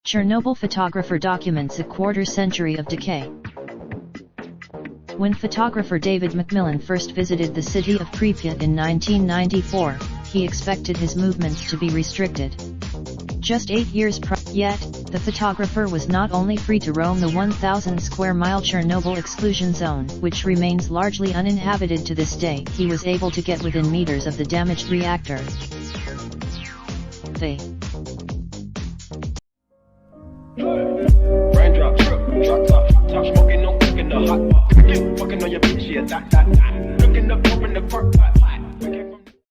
Chernobyl photographer documents a quarter-century of decay. When photographer David Macmillan first visited the city of Pripyat in 1994, he expected his movements to be restricted. Just 8 years yet, the photographer was not only free to roam the 1,000-square-mile Chernobyl exclusion zone, which remains largely uninhabited to this day, he was able to get within meters of the damaged reactor. Raindrop, drop top, smoking, no cooking the hot pot. Fucking on your bitch, yeah, that. Looking up, open the park pot.